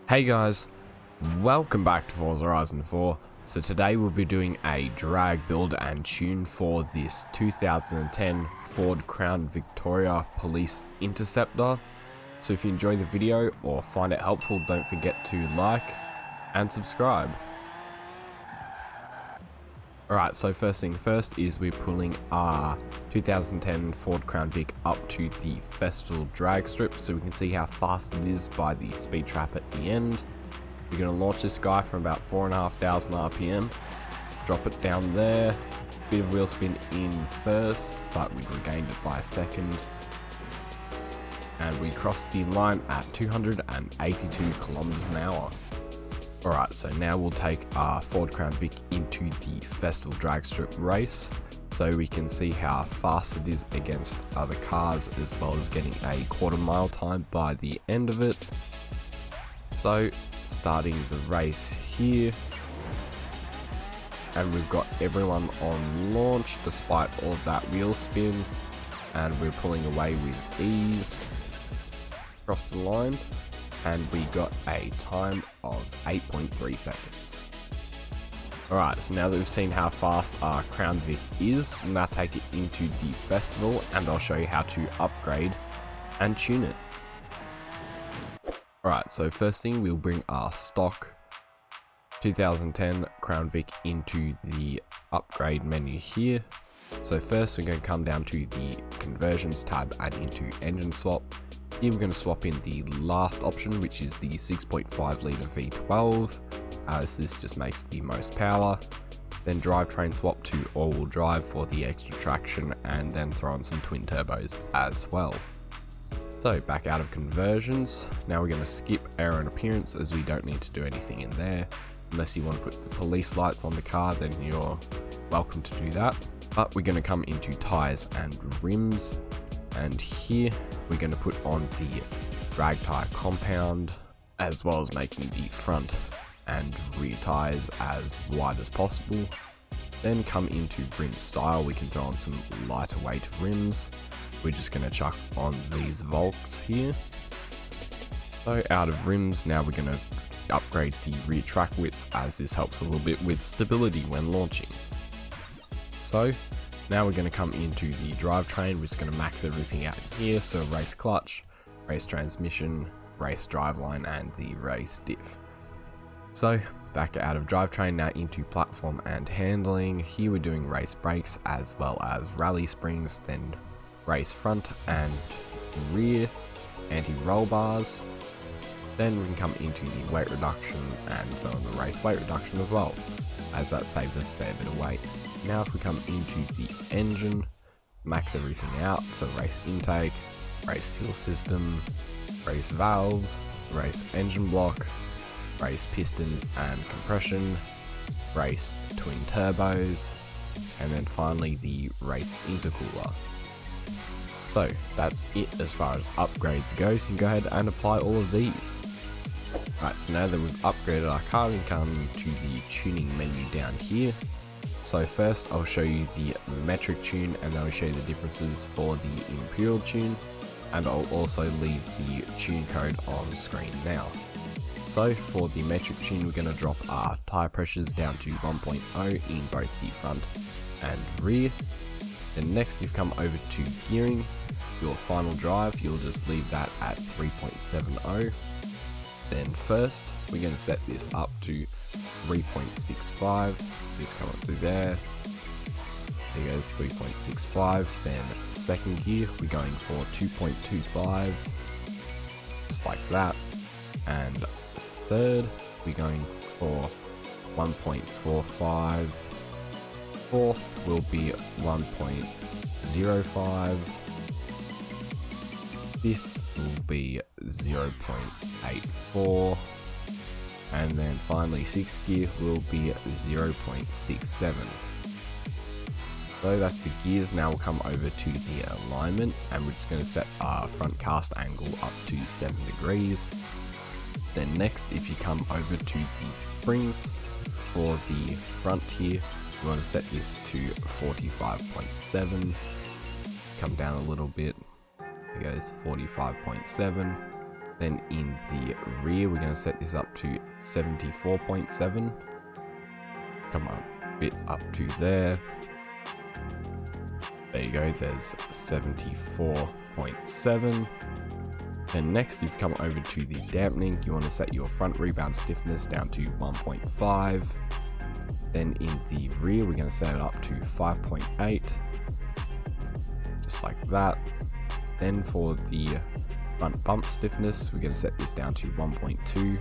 Hey guys, welcome back to Forza Horizon 4. So today we'll be doing a drag build and tune for this 2010 Ford Crown Victoria Police Interceptor. So if you enjoy the video or find it helpful, don't forget to like and subscribe. Alright, so first thing first is we're pulling our 2010 Ford Crown Vic up to the festival drag strip so we can see how fast it is by the speed trap at the end. We're going to launch this guy from about 4,500 RPM, drop it down there, bit of wheel spin in first, but we regained it by a second. And we crossed the line at 282 kilometers an hour. Alright, so now we'll take our Ford Crown Vic into the festival drag strip race so we can see how fast it is against other cars, as well as getting a quarter-mile time by the end of it. So starting the race here, and we've got everyone on launch despite all of that wheel spin, and we're pulling away with ease across the line. And we got a time of 8.3 seconds. Alright, so now that we've seen how fast our Crown Vic is, we'll now take it into the festival and I'll show you how to upgrade and tune it. Alright, so first thing, we'll bring our stock 2010 Crown Vic into the upgrade menu here. So first we're going to come down to the conversions tab and into engine swap. Here we're going to swap in the last option, which is the 6.5 litre V12, as this just makes the most power. Then drivetrain swap to all-wheel drive for the extra traction, and then throw on some twin turbos as well. So back out of conversions, now we're going to skip aero and appearance, as we don't need to do anything in there. Unless you want to put the police lights on the car, then you're welcome to do that. But we're going to come into tyres and rims. And here we're going to put on the drag tyre compound, as well as making the front and rear tyres as wide as possible. Then come into rim style, we can throw on some lighter weight rims. We're just going to chuck on these Volks here. So out of rims, now we're going to upgrade the rear track widths, as this helps a little bit with stability when launching. So now we're going to come into the drivetrain, which is going to max everything out here. So race clutch, race transmission, race driveline, and the race diff. So back out of drivetrain, now into platform and handling. Here we're doing race brakes as well as rally springs, then race front and rear, anti-roll bars. Then we can come into the weight reduction and throw on the race weight reduction as well, as that saves a fair bit of weight. Now if we come into the engine, max everything out, so race intake, race fuel system, race valves, race engine block, race pistons and compression, race twin turbos, and then finally the race intercooler. So that's it as far as upgrades go, so you can go ahead and apply all of these. Right, so now that we've upgraded our car, we can come to the tuning menu down here. So first I'll show you the metric tune, and then I'll show you the differences for the imperial tune, and I'll also leave the tune code on screen now. So for the metric tune, we're going to drop our tyre pressures down to 1.0 in both the front and rear. Then next you've come over to gearing, your final drive, you'll just leave that at 3.70. Then first we're going to set this up to 3.65. Just come up through there. There goes 3.65. Then second gear, we're going for 2.25, just like that. And third, we're going for 1.45. Fourth will be 1.05. Fifth will be 0.84. And then finally sixth gear will be 0.67. So that's the gears. Now we'll come over to the alignment, and we're just going to set our front cast angle up to 7 degrees. Then next, if you come over to the springs for the front here, we want to set this to 45.7. Come down a little bit. It goes 45.7. Then in the rear, we're going to set this up to 74.7. Come on, a bit up to there. There you go, there's 74.7. Then next, you've come over to the dampening. You want to set your front rebound stiffness down to 1.5. Then in the rear, we're going to set it up to 5.8. Just like that. Then for the front bump stiffness, we're going to set this down to 1.2.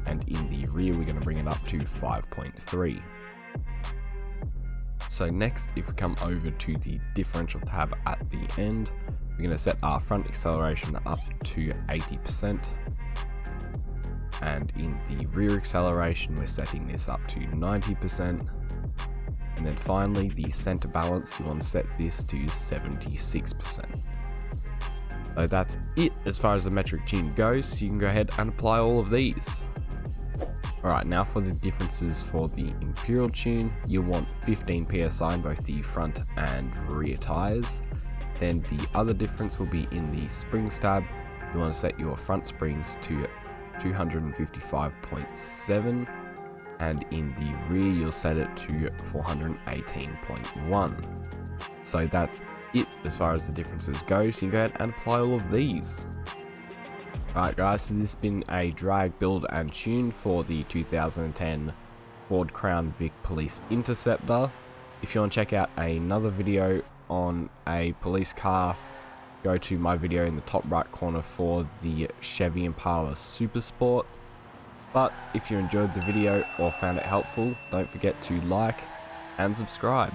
And in the rear, we're going to bring it up to 5.3. So next, if we come over to the differential tab at the end, we're going to set our front acceleration up to 80%. And in the rear acceleration, we're setting this up to 90%. And then finally, the center balance, you want to set this to 76%. So that's it as far as the metric tune goes. You can go ahead and apply all of these. Alright, now for the differences for the Imperial tune, you'll want 15 PSI in both the front and rear tires. Then the other difference will be in the springs tab. You want to set your front springs to 255.7, and in the rear you'll set it to 418.1. So that's it as far as the differences go, so you can go ahead and apply all of these. Alright guys, so this has been a drag, build and tune for the 2010 Ford Crown Vic Police Interceptor. If you want to check out another video on a police car, go to my video in the top right corner for the Chevy Impala Super Sport. But if you enjoyed the video or found it helpful, don't forget to like and subscribe.